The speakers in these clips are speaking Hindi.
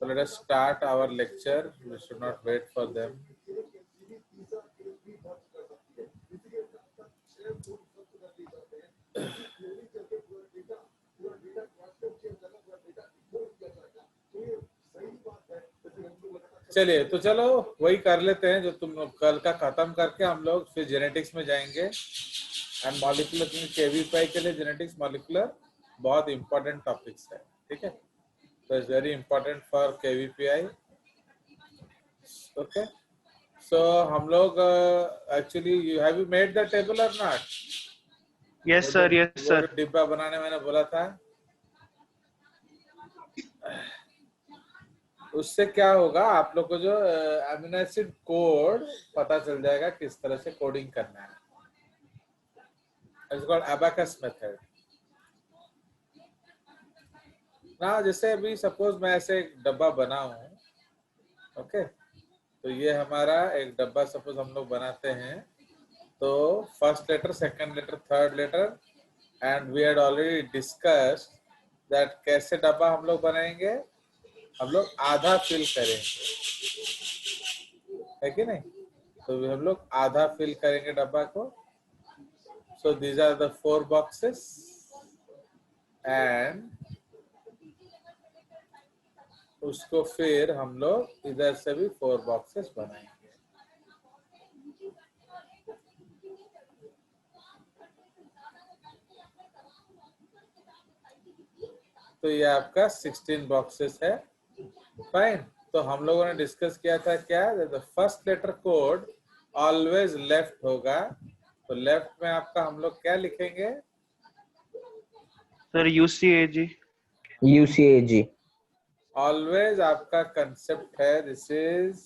let us start our lecture. We should not wait for them. चलिए तो चलो वही कर लेते हैं जो तुम कल का खत्म करके हम लोग फिर जेनेटिक्स में जाएंगे। एंड मॉलिक्यूलर केवीपीआई के लिए जेनेटिक्स मॉलिक्यूलर बहुत इंपॉर्टेंट टॉपिक्स है, ठीक है। तो it's very important for KVPY. Okay, so हम लोग actually you have you made the table or not? Yes sir, yes sir. डिब्बा बनाने मैंने बोला था, उससे क्या होगा आप लोग को जो अमीनो एसिड कोड पता चल जाएगा किस तरह से कोडिंग करना है। इट्स कॉल्ड अबाकस मेथड ना। जैसे अभी सपोज मैं ऐसे एक डब्बा बनाऊं, ओके, तो ये हमारा एक डब्बा सपोज हम लोग बनाते हैं। तो first letter, second letter, third letter, and we had already discussed that कैसे डब्बा हम लोग बनाएंगे। हम लोग आधा फिल करेंगे, है कि नहीं? तो हम लोग आधा फिल करेंगे डब्बा को। So these are the 4 boxes and उसको फिर हम लोग इधर से भी 4 बॉक्सेस बनाएंगे। तो ये आपका 16 बॉक्सेस है। फाइन। तो हम लोगों ने डिस्कस किया था क्या, the first letter code always left होगा। तो लेफ्ट में आपका हम लोग क्या लिखेंगे सर? यूसीएजी। यूसीएजी ऑलवेज आपका कंसेप्ट है, this is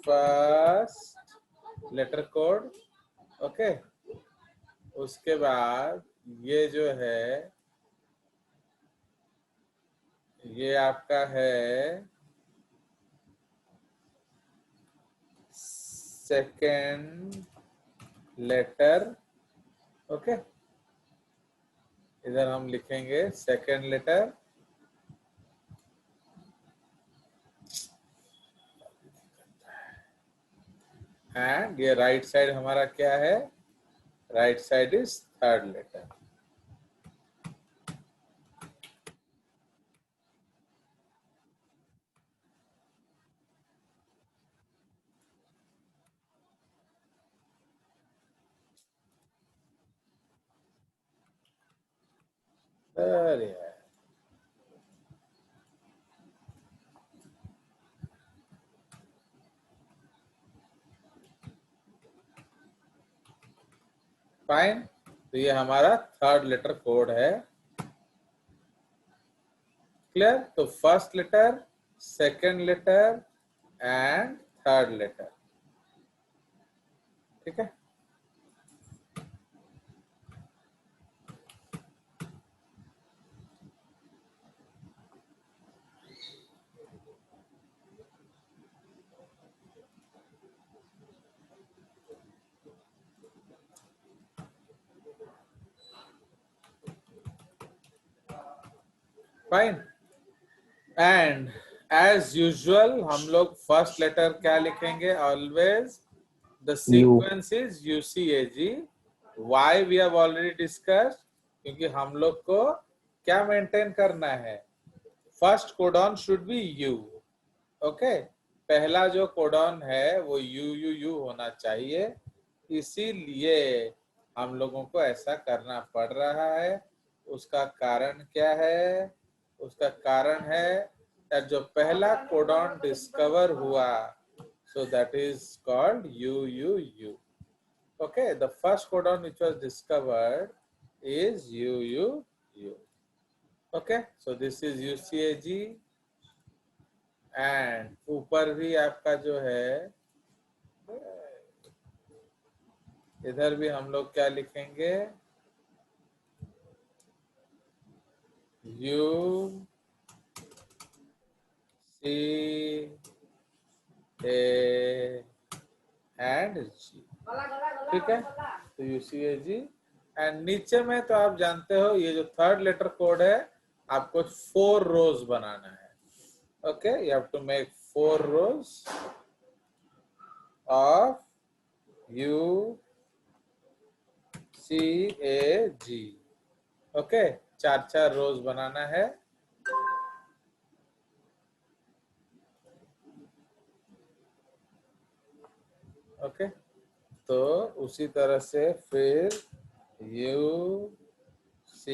first letter code. Okay, उसके बाद ये जो है ये आपका है सेकेंड लेटर। ओके, इधर हम लिखेंगे सेकेंड लेटर। एंड ये राइट साइड हमारा क्या है, right side is third letter. Fine. तो ये हमारा थर्ड लेटर कोड है। क्लियर? तो first letter, second letter and third letter, ठीक है। फाइन। एंड एज यूजुअल हम लोग फर्स्ट लेटर क्या लिखेंगे, always the sequence is UCAG. Why we have already discussed, क्योंकि हम लोग को क्या मेंटेन करना है, first codon should be U. Okay, पहला जो कोडॉन है वो यू होना चाहिए। इसीलिए हम लोगों को ऐसा करना पड़ रहा है। उसका कारण क्या है? उसका कारण है that जो पहला कोडॉन डिस्कवर हुआ, so that is called UUU. Okay, the first codon which was discovered is UUU. Okay, so this is UCAG and ऊपर भी आपका जो है, इधर भी हम लोग क्या लिखेंगे, U C A and G, ठीक है। तो UCAG एंड नीचे में तो आप जानते हो ये जो थर्ड लेटर कोड है आपको 4 रोज बनाना है। Okay, you have to make 4 rows of U C A G. Okay, 4 रोज बनाना है. ओके, तो उसी तरह से फिर U C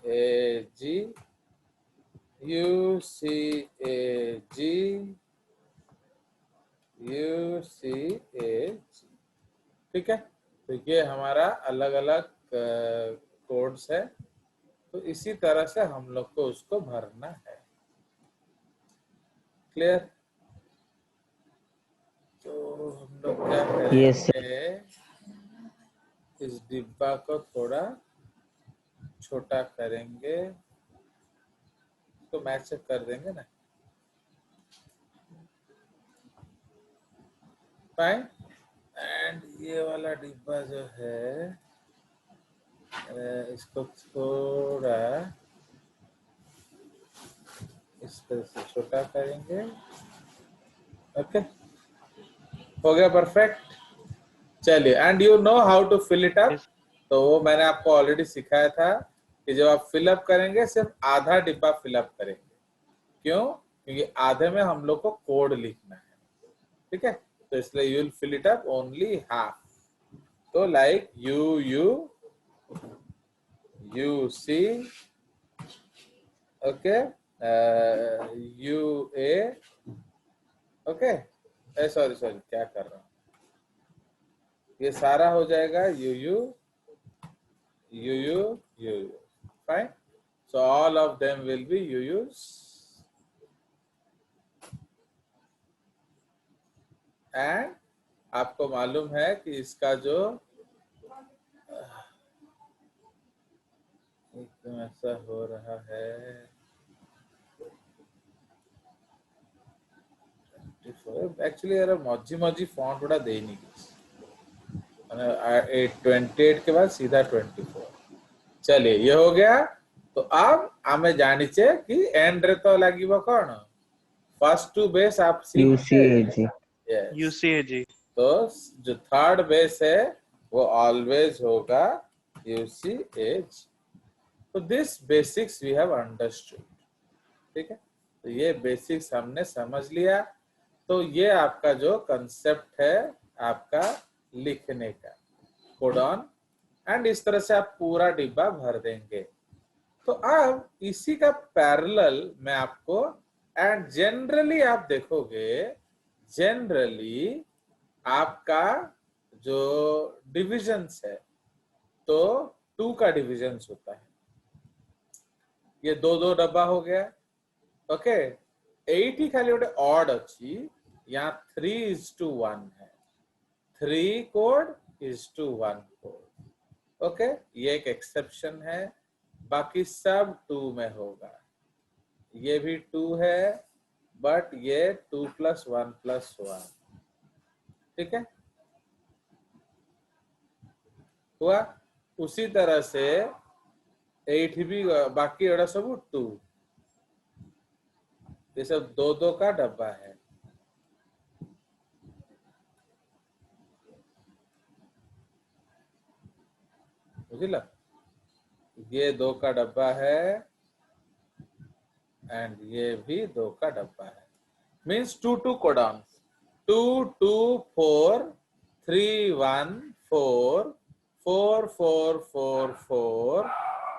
A G U C A G U C A G. ठीक है, तो ये हमारा अलग अलग कोड्स है. तो इसी तरह से हम लोग को उसको भरना है. क्लियर? तो हम लोग क्या Yes, करेंगे, इस डिब्बा को थोड़ा छोटा करेंगे, तो मैच कर देंगे ना. फाइन. एंड ये वाला डिब्बा जो है इसको थोड़ा इस तरह से छोटा करेंगे. ओके, हो गया परफेक्ट. चलिए, and you know how to fill it up. Yes. तो वो मैंने आपको ऑलरेडी सिखाया था कि जब आप फिलअप करेंगे सिर्फ आधा डिब्बा फिलअप करेंगे. क्यों? क्योंकि आधे में हम लोग को कोड लिखना है. ठीक है, तो इसलिए you will fill it up only half. तो like U U U C, okay, U A, okay. Sorry sorry, क्या कर रहा हूँ, ये सारा हो जाएगा U U U U U U. Fine. So all of them will be UUs. And आपको मालूम है कि इसका जो एकदम ऐसा हो रहा है, एक्चुअली यार मझी मझी फॉन्ट गुड़ा देनी, 28 के बाद सीधा 24. चलिए, ये हो गया. तो अब आमे जानिचे कि एंड रे तो लागिबो कोन, फर्स्ट टू बेस आप सीखे. UCAG. यस. UCAG. तो जो थर्ड बेस है वो ऑलवेज होगा UCAG. तो this basics we have understood. ठीक है, तो ये बेसिक्स हमने समझ लिया. तो ये आपका जो कंसेप्ट है आपका लिखने का, कोड ऑन, एंड इस तरह से आप पूरा डिब्बा भर देंगे. तो अब इसी का पैरेलल मैं आपको, एंड जनरली आप देखोगे, जनरली आपका जो डिविजन्स है तो 2 का डिविजन्स होता है. ये 2 डब्बा हो गया. ओके, 80 खाली गोटे ऑड अच्छी, यहाँ 3:1 है. 3 code is two 1 code. Okay, ये एक एक्सेप्शन है. बाकी सब 2 में होगा. ये भी 2 है, बट ये 2 + 1 + 1. ठीक है, हुआ. उसी तरह से 8 भी, बाकी एड़ा सब 2. ये सब 2 का डब्बा है. बुझिला, ये 2 का डब्बा है एंड ये भी 2 का डब्बा है. मीन्स 2 कोडाउन, 2 2 4 3 1 4 4 4 4 4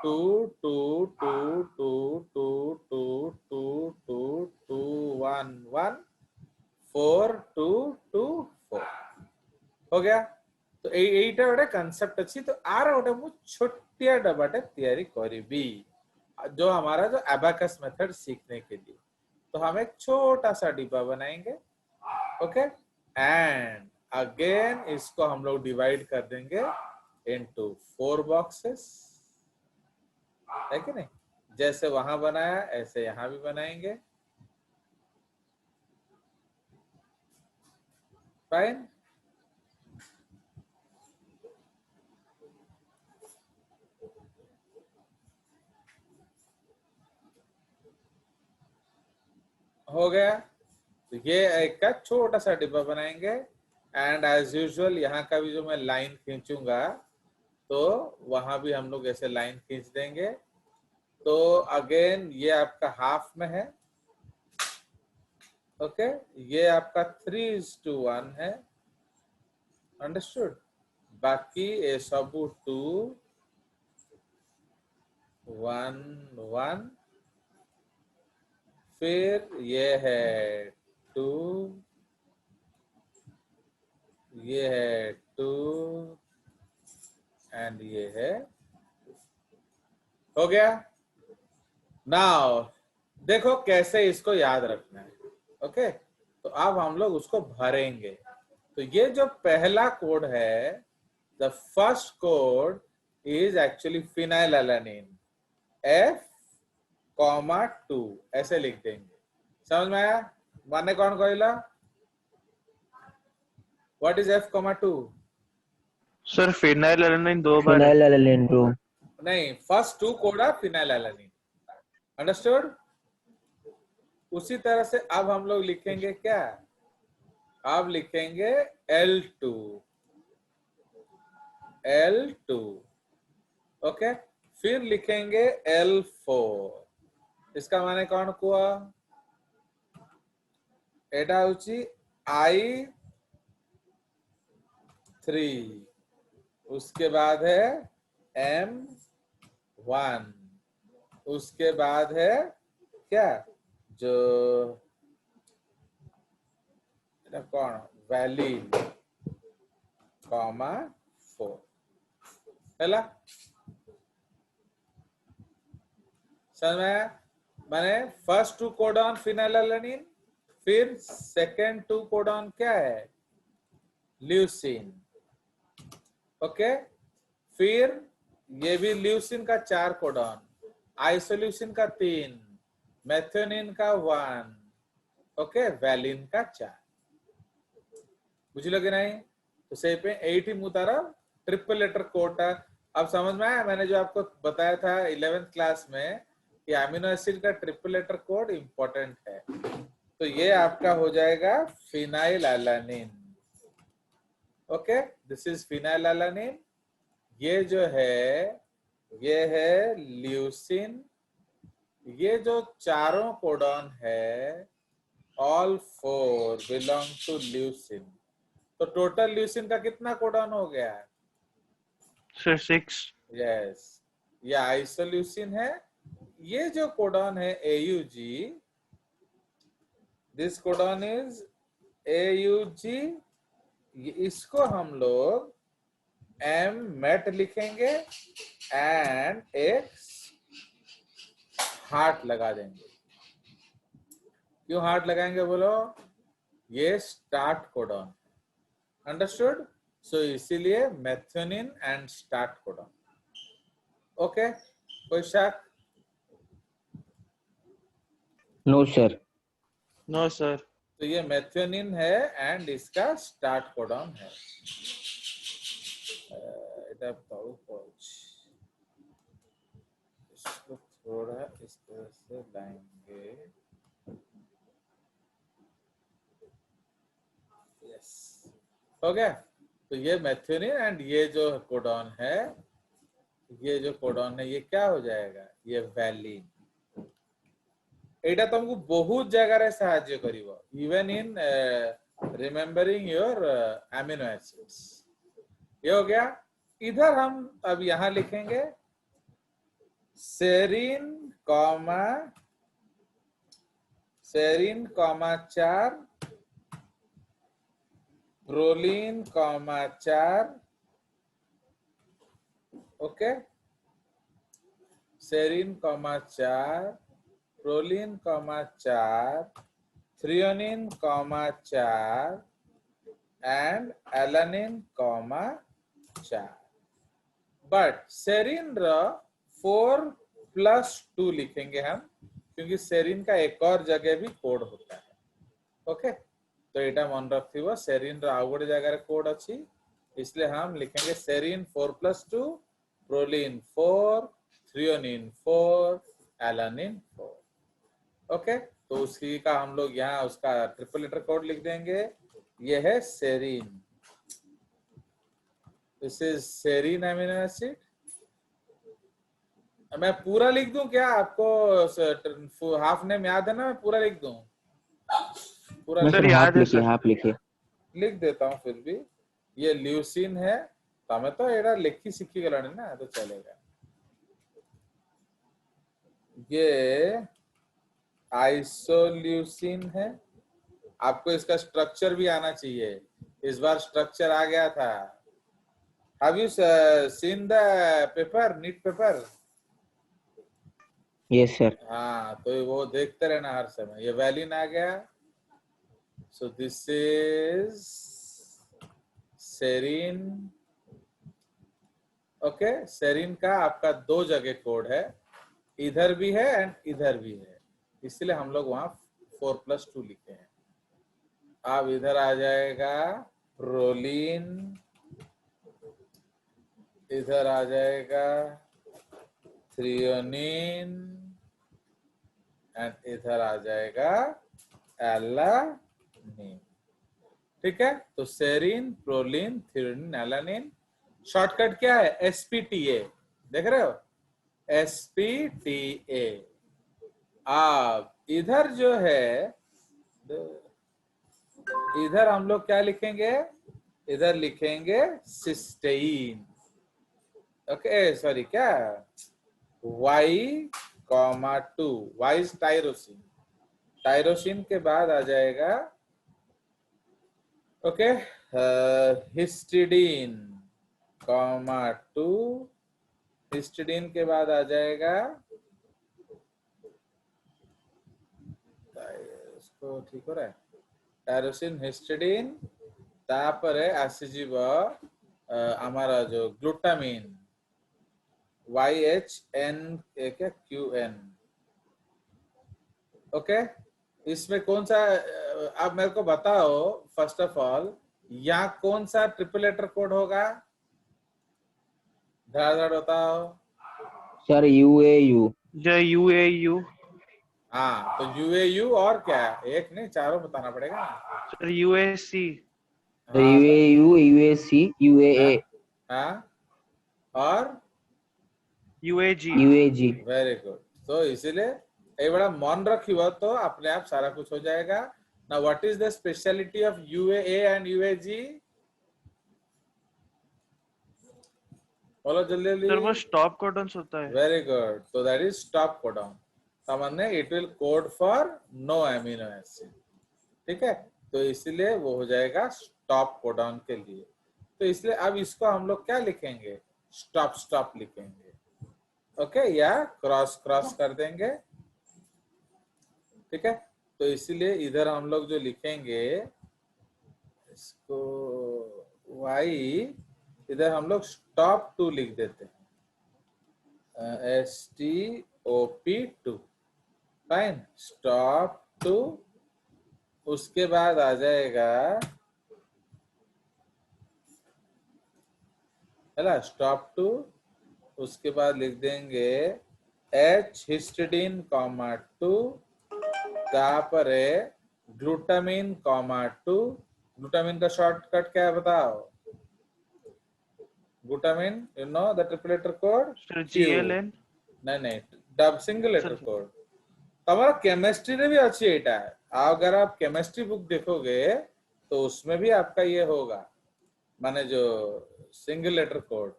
2 2 2 2 2 2 2 2 2 1 1 4 2 2 4 हो गया. तो এইটা ଗୋଟେ कॉन्सेप्ट अच्छी. तो आर ଗୋଟେ ମୁଁ छोटिया डब्बाटे तैयारी करीबी, जो हमारा जो एबाकस मेथड सीखने के लिए. तो हम एक छोटा सा डिब्बा बनाएंगे. ओके, एंड अगेन इसको हम लोग डिवाइड कर देंगे इनटू 4 बॉक्सेस, है कि नहीं. जैसे वहां बनाया ऐसे यहां भी बनाएंगे. फाइन. हो गया। तो ये एक का छोटा सा डिब्बा बनाएंगे एंड एज यूजुअल यहाँ का भी जो मैं लाइन खींचूंगा तो वहां भी हम लोग ऐसे लाइन खींच देंगे। तो अगेन ये आपका हाफ में है, ओके ये आपका 3:1 है, अंडरस्टूड। बाकी ये सब 2 1 1, फिर ये है 2, ये है 2 एंड ये है, हो गया। नाउ देखो कैसे इसको याद रखना है, ओके तो अब हम लोग उसको भरेंगे। तो ये जो पहला कोड है, the first code is actually phenylalanine F,2 ऐसे लिख देंगे। समझ में आया? माने कौन कहला? What is F,2? सर फिनाइलएलानाइन 2 बार है। phenylalanine 2. नहीं, फर्स्ट 2 कोड है फिनाइलएलानिन, अंडरस्टूड। उसी तरह से अब हम लोग लिखेंगे क्या, अब लिखेंगे L2, ओके फिर लिखेंगे L4। इसका माने कौन हुआ? एटा होची I3, उसके बाद है M1, उसके बाद है क्या जो कौन वैलिन, 4 पहला। समझ में आया? माने फर्स्ट 2 कोडॉन फिनाइलएलानिन, फिर सेकेंड 2 कोडॉन क्या है, ल्यूसीन, ओके फिर ये भी ल्यूसीन का 4 कोडॉन, आइसोल्यूसिन का 3, मेथियोनिन का 1, ओके वैलिन का 4। बुझलो कि नहीं? तो सही पे 8 ही मुतारा ट्रिपल लेटर कोड था। अब समझ में आया? मैंने जो आपको बताया था 11th क्लास में कि अमीनो एसिड का ट्रिपल लेटर कोड इंपॉर्टेंट है। तो ये आपका हो जाएगा phenylalanine, okay this is phenylalanine. ये जो है ये है ल्यूसीन, ये जो चारों कोडॉन है ऑल 4 बिलोंग टू ल्यूसीन। तो टोटल ल्यूसीन का कितना कोडॉन हो गया? सर 6। यस, ये आइसोल्यूसिन है। ये जो कोडॉन है AUG, this codon is AUG, इसको हम लोग M मेट लिखेंगे एंड एक हार्ट लगा देंगे। क्यों हार्ट लगाएंगे बोलो? ये स्टार्ट कोडॉन, अंडरस्टूड। सो इसीलिए methionine and start codon, okay कोई शक? No, sir. No sir. तो ये मेथियोनिन है एंड इसका स्टार्ट कोडॉन है। এটা পাও पहुंच, इसको थोड़ा इस तरह से लाएंगे, यस हो गया। तो ये मेथियोनिन एंड ये जो कोडॉन है, ये जो कोडॉन है ये क्या हो जाएगा, ये वैलिन। एटा तुमको बहुत जगह रे सहायता करिवो, even in remembering your amino acids. ये हो गया। इधर हम अब यहां लिखेंगे serine comma 4, proline 4, okay serine 4, proline 4, threonine 4 and alanine 4। But serine 4+2 लिखेंगे हम, क्योंकि सेरीन का एक और जगह भी कोड होता है, ओके तो एटा मन रखिबो सेरीन आउ गोटे जगह कोड अच्छी, इसलिए हम लिखेंगे serine 4+2, proline 4, threonine 4, alanine 4, okay तो उसी का हम लोग यहाँ उसका ट्रिपल लेटर कोड लिख देंगे। ये है serine, this is serine amino acid. मैं पूरा लिख दूं क्या आपको? हाफ नेम याद है ना? मैं पूरा लिख दूं? पूरा मैं सर सर याद हाफ है लिखिए, सर। हाफ लिखिए। लिख देता हूँ फिर भी। ये ल्यूसिन है, तमें तो एड़ा लिखी सीखी गलानी ना, तो चलेगा। ये आइसोल्यूसिन है। आपको इसका स्ट्रक्चर भी आना चाहिए, इस बार स्ट्रक्चर आ गया था। Have you seen the paper, NEET paper? Yes sir. हाँ, तो वो देखते रहना हर समय। ये वैलिन आ गया। So this is serine. Okay, serine का आपका 2 जगह कोड है, इधर भी है एंड इधर भी है, इसलिए हम लोग वहां 4+2 लिखे हैं। अब इधर आ जाएगा प्रोलीन, इधर आ जाएगा थ्रियोनिन एंड इधर आ जाएगा एलानिन। ठीक है, तो serine, proline, threonine, alanine. Shortcut क्या है? एसपीटीए। देख रहे हो? एसपीटीए। अब इधर जो है, इधर हम लोग क्या लिखेंगे? इधर लिखेंगे सिस्टेइन। ओके, सॉरी, क्या Y,2 Y टायरोसिन। टायरोसिन के बाद आ जाएगा ओके हिस्टिडीन, 2। हिस्टिडीन के बाद आ जाएगा, इसको ठीक हो रहा है, टायरोसिन, हिस्टिडीन। तापरे आसीजिव हमारा जो ग्लूटामिन, YHN क्या QN। ओके, इसमें कौन सा आप मेरे को बताओ फर्स्ट ऑफ ऑल, यहाँ कौन सा ट्रिपल लेटर कोड होगा? धड़ बताओ। Sir UAU। जो UAU। हाँ, तो UAU और क्या? एक नहीं, चारों बताना पड़ेगा ना। Sir UAC। सर हाँ सर। UAU, UAC, हाँ, UAA, हाँ, और UAG। UAG। Very good. तो इसीलिए ये बड़ा मन रखियो तो अपने आप सारा कुछ हो जाएगा ना। What is the speciality of UAA and UAG? बोलो जल्दी जल्दी। सर वो स्टॉप कोडन्स होता है। वेरी गुड, तो दैट इज स्टॉप कोडॉन। सामान्य it will code for no amino acid. ठीक है, तो इसलिए वो हो जाएगा स्टॉप कोडॉन के लिए। तो इसलिए अब इसको हम लोग क्या लिखेंगे? स्टॉप स्टॉप लिखेंगे। ओके, या क्रॉस क्रॉस कर देंगे। ठीक है, तो इसीलिए इधर हम लोग जो लिखेंगे इसको Y, इधर हम लोग स्टॉप 2 लिख देते हैं, STOP2। Fine, stop 2। उसके बाद आ जाएगा है स्टॉप 2। उसके बाद लिख देंगे H हिस्टिडीन, 2। तापरे ग्लूटामिन, 2। ग्लूटामिन का शॉर्टकट क्या है बताओ? Glutamine, you know the triple letter code? Sir Q। GLN। नहीं नहीं, डब सिंगल लेटर सर कोड। तमारा केमिस्ट्री रे भी अच्छी एटा है। अगर आप केमिस्ट्री बुक देखोगे तो उसमें भी आपका ये होगा, माने जो सिंगल लेटर कोड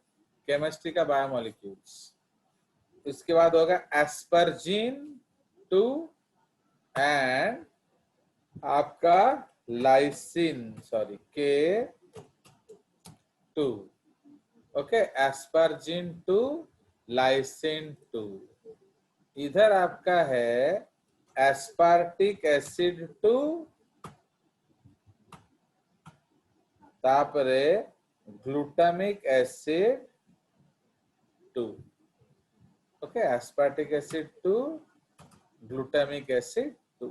केमिस्ट्री का, बायोमोलिक्यूल्स। इसके बाद होगा एस्परजीन 2 एंड आपका lysine, sorry K2। Okay, asparagine 2, lysine 2। इधर आपका है एस्पार्टिक एसिड 2, तापरे glutamic acid 2। Okay, aspartic acid 2, glutamic acid 2।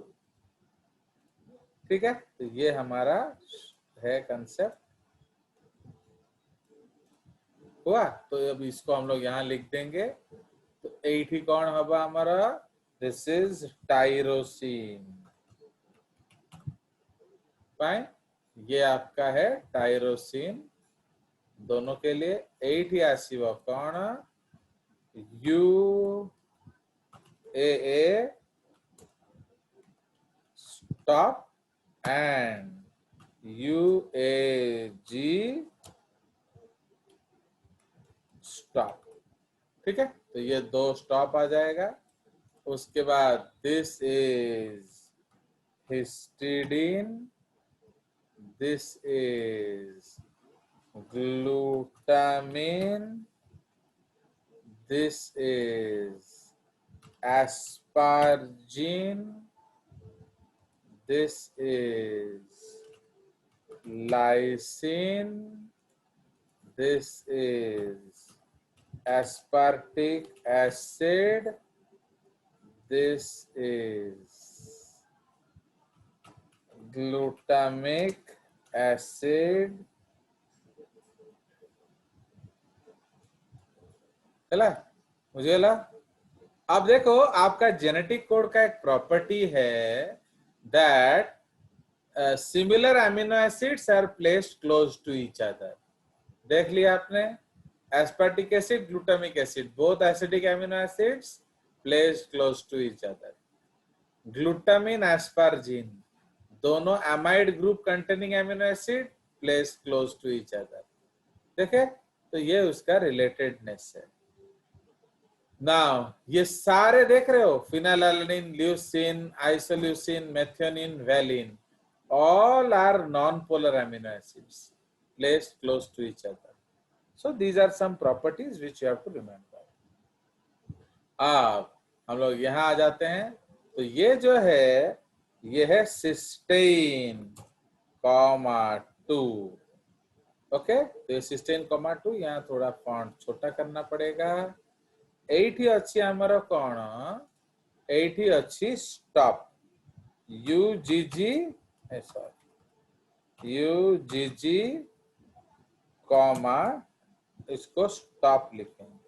ठीक है, तो ये हमारा है कंसेप्ट। हुआ, तो अब इसको हम लोग यहाँ लिख देंगे। तो एठी कौन होगा हमारा? This is tyrosine. फाइन, ये आपका है टाइरोसिन। दोनों के लिए 8 ଆସିବ कौन? UAA stop and UAG stop। ठीक है, तो ये 2 स्टॉप आ जाएगा। उसके बाद this is histidine, this is glutamine, this is aspargine, this is lysine, this is aspartic acid, this is glutamic acid। चला मुझे चला। अब देखो, आपका जेनेटिक कोड का एक प्रॉपर्टी है that similar amino acids are placed close to each other. देख लिया आपने, aspartic acid, glutamic acid, both acidic amino acids placed close to each other. Glutamine, asparagine, दोनों amide group containing amino acid placed close to each other. देखे, तो ये उसका रिलेटेडनेस है। नाउ ये सारे देख रहे हो, phenylalanine, leucine, isoleucine, methionine, valine, all are non-polar amino acids placed close to each other. So these are some properties which you have to remember. अब हम लोग यहाँ आ जाते हैं। तो ये जो है, ये है सिस्टेन कॉमा 2। ओके, तो ये सिस्टेन कॉमा 2, यहाँ थोड़ा फॉन्ट छोटा करना पड़ेगा। एठी अच्छी हमारा कौन? एठी अच्छी stop, UGG, sorry UGG comma, इसको स्टॉप लिखेंगे।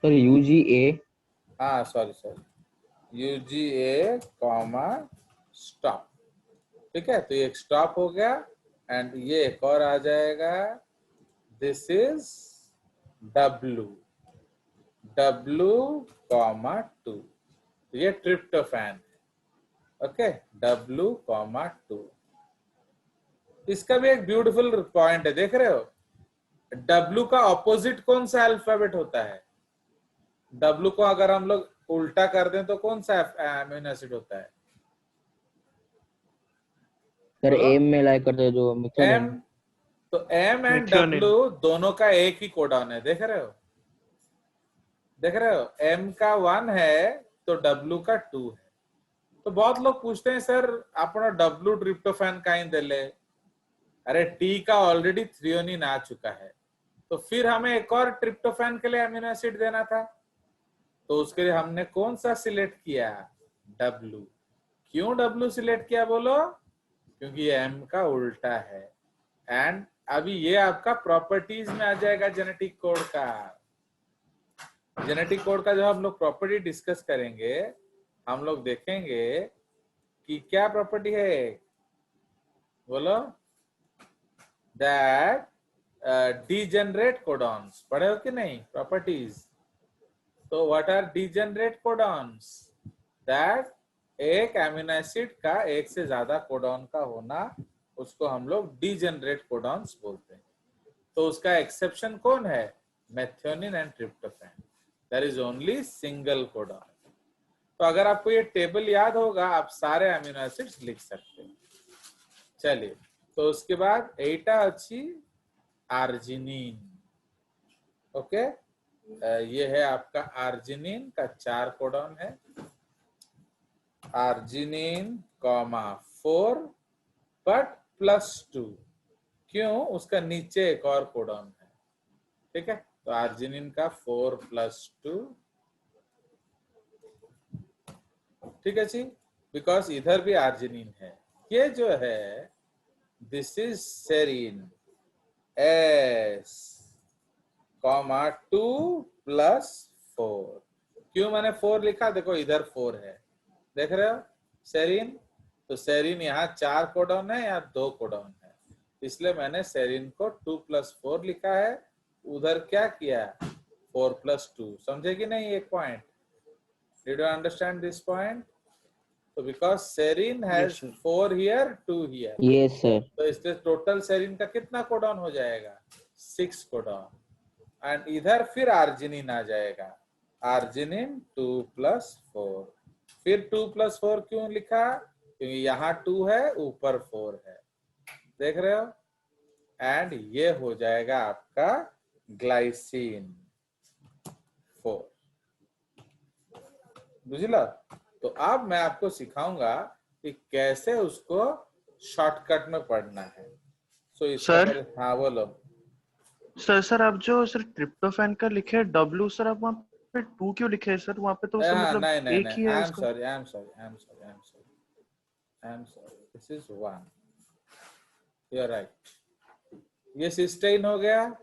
सर UGA, हाँ सॉरी UGA कॉमा स्टॉप। ठीक है, तो ये एक स्टॉप हो गया एंड ये एक और आ जाएगा, दिस इज W कॉमा 2। तो ये ट्रिप्टोफैन। Okay, W comma 2। इसका भी एक ब्यूटीफुल पॉइंट है, देख रहे हो? W का ऑपोजिट कौन सा अल्फाबेट होता है? W को अगर हम लोग उल्टा कर दें तो कौन सा अमीनो एसिड होता है? सर बोलो। M में लाइक करते हैं जो M, मिथेनिन। तो M एंड Methionine। W दोनों का एक ही कोडॉन है, देख रहे हो? देख रहे हो, M का 1 है तो W का 2 है। तो बहुत लोग पूछते हैं, सर अपना W ट्रिप्टोफैन कहीं देले? अरे T का ऑलरेडी थ्रियोनिन आ चुका है, तो फिर हमें एक और ट्रिप्टोफैन के लिए अमीनो एसिड देना था, तो उसके लिए हमने कौन सा सिलेक्ट किया? W। क्यों W सिलेक्ट किया बोलो? क्योंकि ये M का उल्टा है। एंड अभी ये आपका प्रॉपर्टीज में आ जाएगा जेनेटिक कोड का। जेनेटिक कोड का जब हम लोग प्रॉपर्टी डिस्कस करेंगे, हम लोग देखेंगे कि क्या प्रॉपर्टी है, बोलो। दैट डीजेनरेट कोडॉन्स, पढ़े हो कि नहीं प्रॉपर्टीज? तो what are degenerate codons? That एक अमीनो एसिड का एक से ज्यादा कोडॉन का होना, उसको हम लोग डीजेनरेट कोडॉन्स बोलते हैं। तो उसका एक्सेप्शन कौन है? Methionine and tryptophan. There is only single codon. तो अगर आपको ये टेबल याद होगा, आप सारे अमीनो एसिड्स लिख सकते हैं। चलिए, तो उसके बाद एटा अच्छी आर्जिनिन। ओके, ये है आपका आर्जिनिन का 4 कोडॉन है, आर्जिनिन कॉमा 4 बट +2। क्यों? उसका नीचे एक और कोडॉन है। ठीक है, तो आर्जिनिन का 4 + 2। ठीक है जी, बिकॉज इधर भी आर्जिनिन है। ये जो है, दिस इज सेरीन, S, 2 + 4। क्यों मैंने 4 लिखा? देखो इधर 4 है, देख रहे हो सेरीन, तो सेरीन यहाँ 4 कोडॉन है या 2 कोडॉन है, इसलिए मैंने सेरीन को 2+4 लिखा है। उधर क्या किया? 4+2। समझे कि नहीं एक point? Did you understand this point? तो because serine has 4 here 2 here, yes sir. तो इसलिए टोटल सेरीन का कितना कोडॉन हो जाएगा? 6 कोडॉन। एंड इधर फिर आर्जिनिन आ जाएगा, आर्जिनिन 2+4। फिर 2+4 क्यों लिखा? क्योंकि यहाँ 2 है, ऊपर 4 है, देख रहे हो? एंड ये हो जाएगा आपका ग्लाइसिन 4। बुझला? तो अब मैं आपको सिखाऊंगा कि कैसे उसको शॉर्टकट में पढ़ना है। सो इसका सर? हाँ बोलो। सर आप जो सर ट्रिप्टोफैन का लिखे W, सर आप वहाँ पे 2 क्यों लिखे हैं सर? वहाँ पे तो सर हाँ, मतलब नहीं नहीं एक नहीं, ही है आई एम उसका। Sorry, I am sorry, I am sorry, I am sorry, I am sorry, this is 1, you are right. ये सिस्टेन हो गया,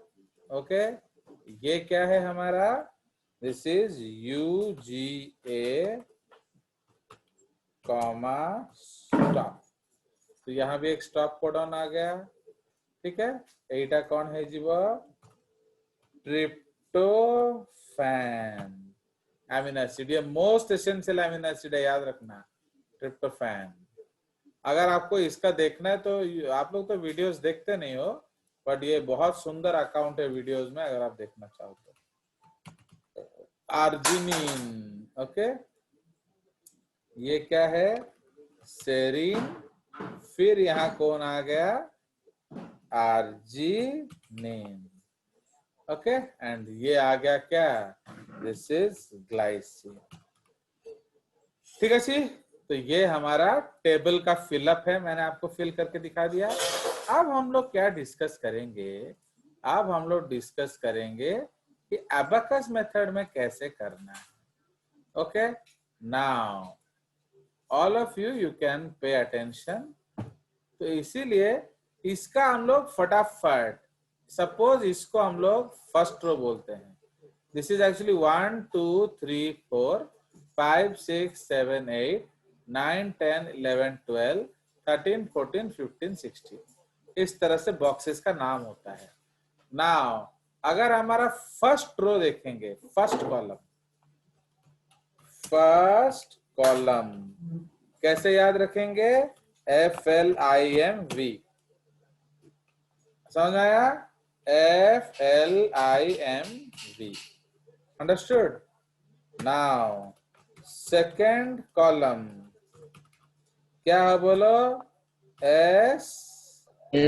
ओके। ये क्या है हमारा? This is UGA comma stop, तो यहाँ भी एक स्टॉप कोडॉन आ गया, ठीक है। एटा कौन है जीव? ट्रिप्टोफैन एमिनो एसिड, ये मोस्ट एसेंशियल एमिनो एसिड है, याद रखना, ट्रिप्टोफैन। अगर आपको इसका देखना है तो आप लोग तो वीडियोस देखते नहीं हो, बट ये बहुत सुंदर अकाउंट है वीडियोस में, अगर आप देखना चाहो तो। Arginine, okay. ये क्या है? सेरीन, फिर यहाँ कौन आ गया? Arginine, okay. एंड ये आ गया क्या? दिस इज ग्लाइसिन, ठीक है जी। तो ये हमारा टेबल का फिलअप है, मैंने आपको फिल करके दिखा दिया। अब हम लोग क्या डिस्कस करेंगे? अब हम लोग डिस्कस करेंगे कि अबेकस मेथड में कैसे करना है, okay. Now all of you can pay attention. तो इसीलिए इसका हम लोग फटाफट, सपोज इसको हम लोग फर्स्ट रो बोलते हैं। दिस इज एक्चुअली 1 2 3 4 5 6 7 8 9 10 11 12 13 14 15 16, इस तरह से बॉक्सेस का नाम होता है। नाउ अगर हमारा फर्स्ट रो देखेंगे, फर्स्ट कॉलम कैसे याद रखेंगे? FLIMV, समझ आया? FLIMV, understood? Now second column क्या है बोलो?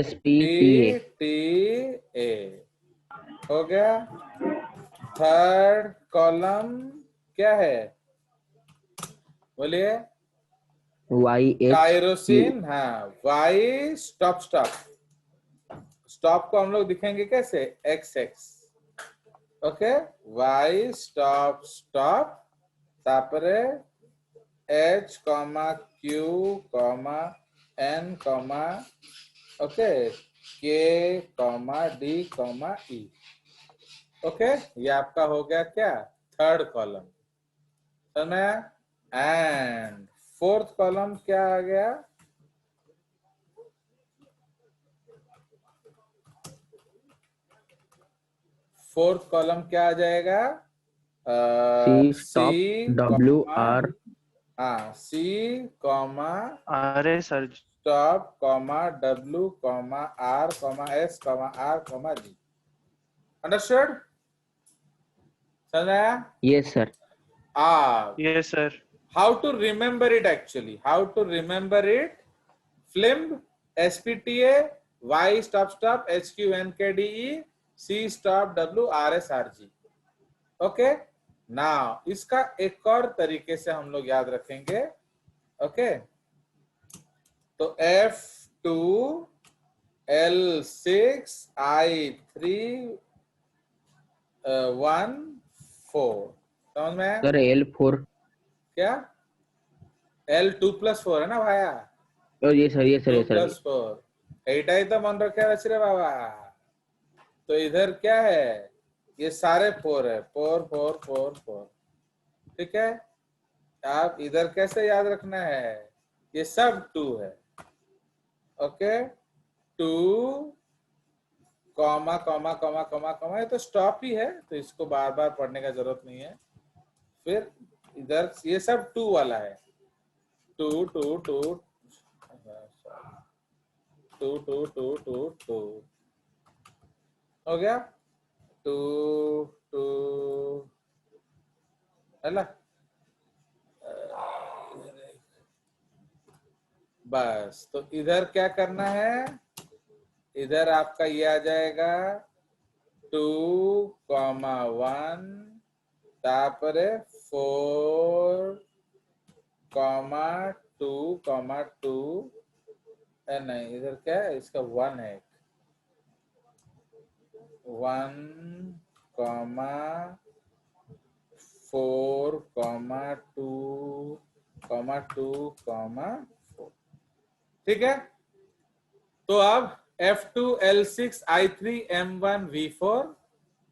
SPTA, हो गया। थर्ड कॉलम क्या है? बोलिए। YH टायरोसिन, हाँ, Y स्टॉप स्टॉप, स्टॉप को हम लोग दिखेंगे कैसे? XX, okay. Y stop stop, तापरे H comma Q comma N comma, okay, K comma D comma E, okay. ये आपका हो गया क्या? थर्ड कॉलम, समझ में आया? एंड फोर्थ कॉलम क्या आ गया? फोर्थ कॉलम क्या आ जाएगा? C C stop W comma, R हाँ, C कॉमा अरे sir stop comma W comma R comma S comma R comma G, understood? समझ में आया? yes sir ये sir how to remember it actually, how to remember it? FLIMB, SPTA, Y stop stop, HQNKDE, C stop W RS RG, okay. Now इसका एक और तरीके से हम लोग याद रखेंगे, ओके। तो F2 L6 I3 1 4, समझ में आया? सर L4 क्या? L2+4 है ना भाया? ये सर ये सर ये सर 2+4 एटा ही तो मन रखे रे बाबा। तो इधर क्या है? ये सारे 4 है, 4 4 4 4, ठीक है, आप इधर कैसे याद रखना है, ये सब 2 है। Okay, 2 comma comma comma comma comma, ये तो स्टॉप ही है, तो इसको बार बार पढ़ने का जरूरत नहीं है। फिर इधर ये सब 2 वाला है, 2 2 2 2 2 2 2 2 हो गया, 2 2 है ना। बस, तो इधर क्या करना है, इधर आपका ये आ जाएगा 2 कॉमा 1 तापरे 4 कॉमा 2 कॉमा 2, नहीं इधर क्या है, इसका 1 है, 1 कॉमा 4 कॉमा 2 कॉमा 2 कॉमा 4। ठीक है, तो अब F2 L6 I3 M1 V4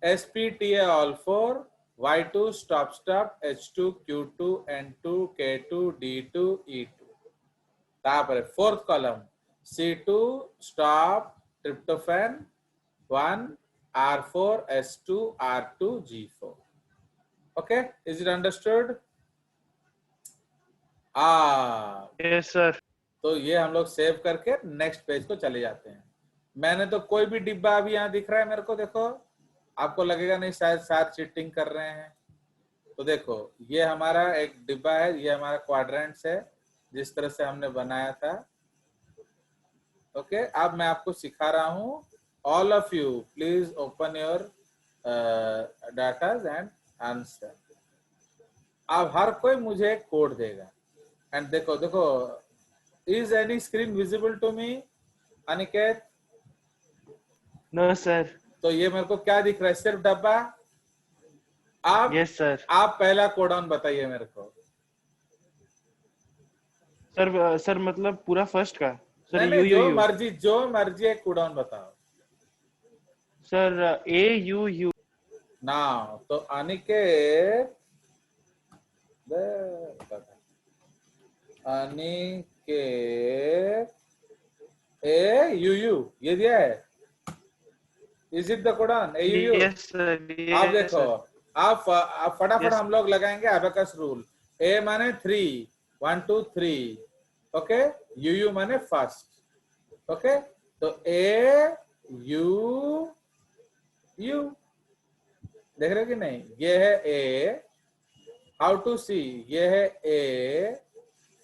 SPTA all 4 Y2 stop stop H2 Q2 N2 K2 D2 E2 तापर fourth column C2 stop tryptophan 1 R4 S2 R2 G4। okay, is it understood? Yes sir. तो ये हम लोग सेव करके नेक्स्ट पेज को चले जाते हैं। मैंने तो कोई भी डिब्बा अभी यहाँ दिख रहा है मेरे को, देखो आपको लगेगा नहीं शायद साथ चीटिंग कर रहे हैं, तो देखो ये हमारा एक डिब्बा है, ये हमारा क्वाड्रेंट्स है जिस तरह से हमने बनाया था। ओके, अब मैं आपको सिखा रहा हूँ, all of you please open your datas and answer. अब हर कोई मुझे एक कोड देगा एंड देखो देखो, is any screen visible to me Aniket? No sir. तो ये मेरे को क्या दिख रहा है, सिर्फ डब्बा। आप यस सर। आप पहला कोडाउन बताइए मेरे को। सर मतलब पूरा फर्स्ट का सर? नहीं यू नहीं, यू यू जो मर्जी एक कोडाउन बताओ सर। ए यू यू। ना, तो Aniket Aniket A U U ये दिया है, is it the codon A U U? Yes sir. आप देखो, आप फटाफट हम लोग लगाएंगे अबेकस रूल। ए माने 3 1 2 3, ओके, यू यू माने फर्स्ट, ओके, तो ए यू यू देख रहे हो कि नहीं, ये है ए, हाउ टू सी, ये है ए,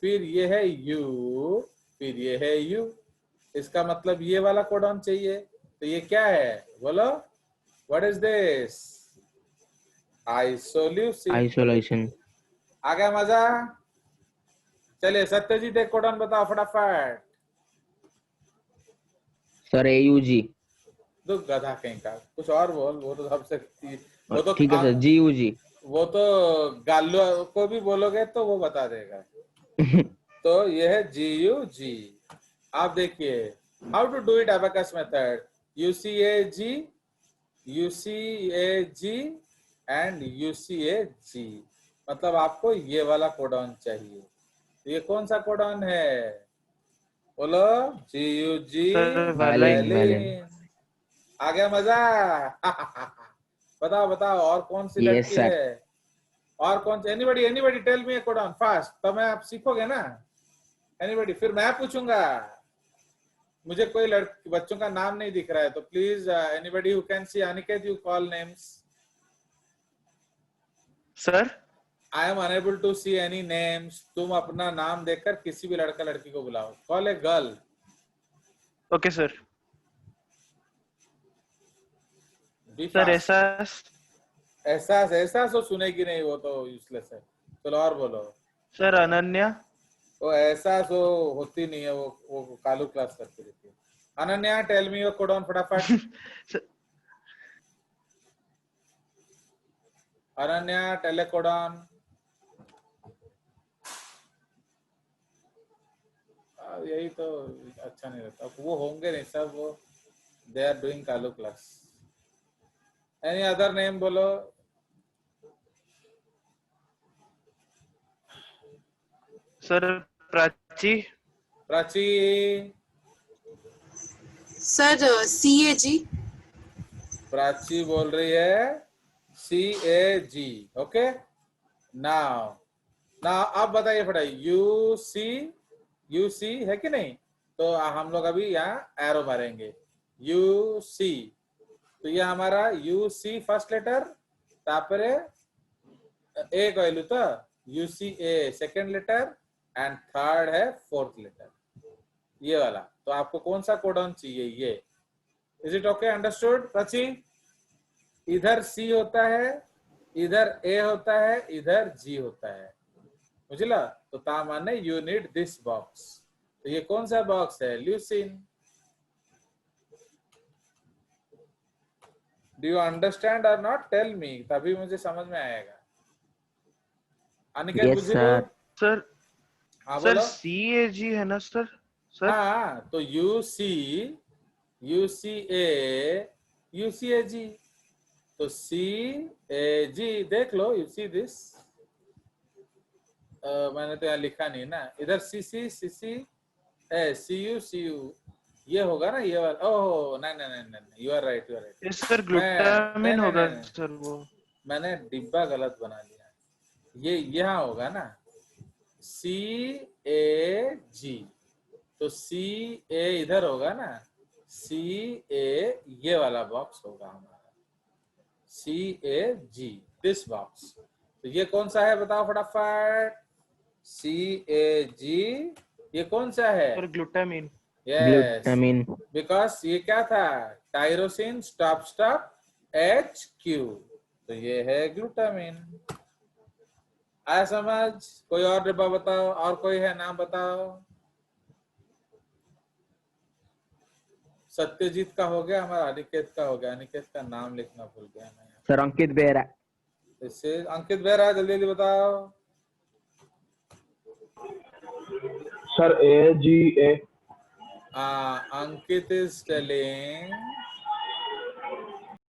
फिर ये है यू, फिर ये है यू, इसका मतलब ये वाला कोडाउन चाहिए, तो ये क्या है बोलो, व्हाट इज दिस? आइसोल्यूशन। आ गया मजा? चलिए सत्यजीत एक कोडाउन बताओ फटाफट। Sir AUG। तो गधा कहीं का, कुछ और बोल, वो तो सबसे वो तो ठीक है सर GUG। वो तो गालू को भी बोलोगे तो वो बता देगा। तो ये है GUG। आप देखिए, how to do it abacus method, UCAG and UCAG, मतलब आपको ये वाला कोडाउन चाहिए। ये कौन सा कोडाउन है बोलो? GUG valine. आ गया मजा? बताओ बताओ, और कौन सी लड़की है, और कौन सी? एनीबॉडी टेल मी कोडाउन फास्ट, तो मैं आप सीखोगे ना। एनीबॉडी, फिर मैं पूछूंगा, मुझे कोई लड़की बच्चों का नाम नहीं दिख रहा है, तो please anybody who can see, Aniket you call names. Sir I am unable to see any names, तुम अपना नाम देखकर किसी भी लड़का लड़की को बुलाओ, call a girl. Okay sir. Sir एहसास। एहसास वो सुनेगी नहीं, वो तो यूजलेस है। चलो और बोलो। सर अनन्या। वो एहसास वो होती नहीं है, वो कालू क्लास करती रहती है। अनन्या टेल मी योर कोडाउन फटाफट। अनन्या टेल कोडाउन। यही तो अच्छा नहीं रहता, वो होंगे नहीं सब, वो दे आर डूइंग कालू क्लास। एनी अदर नेम बोलो। Sir Prachi. Prachi, sir CAG। Prachi बोल रही है CAG। ओके, नाउ नाउ आप बताइए फटाइए, UC है कि नहीं? तो हम लोग अभी यहाँ एरो मारेंगे, UC। तो ये हमारा UC फर्स्ट लेटर, तापरे ए कहलू तो UCA second letter, and third है फोर्थ लेटर, ये वाला। तो आपको कौन सा कोडन चाहिए? ये। Is it okay, understood Prachi? इधर C होता है, इधर A होता है, इधर G होता है, बुझला? तो ता माने यू नीड दिस बॉक्स। तो ये कौन सा बॉक्स है? ल्यूसिन। डू यू अंडरस्टैंड और नॉट? टेल मी, तभी मुझे समझ में आएगा। अनिकेत Yes, बुझलो? sir. सर हाँ सर बोलो। CAG है ना सर? सर हाँ, तो UC, UCA, UCAG। तो CAG देख लो, यू सी दिस। मैंने तो यहाँ लिखा नहीं ना, इधर CC CU ये होगा ना, ये वाला। ओह नहीं नहीं नहीं नहीं, you are right, you are right. ये सर नहीं ग्लूटामिन नहीं होगा नहीं, सर वो। मैंने डिब्बा गलत बना लिया। ये यहाँ होगा ना, CAG। तो CA इधर होगा ना, CA ये वाला बॉक्स होगा हमारा, CAG दिस बॉक्स। तो ये कौन सा है बताओ फटाफट? CAG ये कौन सा है? Sir glutamine. Yes, Glutamine. Because ये क्या था? Tyrosine stop stop HQ। तो ये है ग्लूटामिन। आया समझ? कोई और डिब्बा बताओ, और कोई है नाम बताओ। सत्यजीत का हो गया, हमारा अनिकेत का हो गया। अनिकेत का नाम लिखना भूल गया मैं। Sir Ankit Behra. इससे अंकित बेरा, जल्दी जल्दी बताओ। Sir AGA। Ankit is telling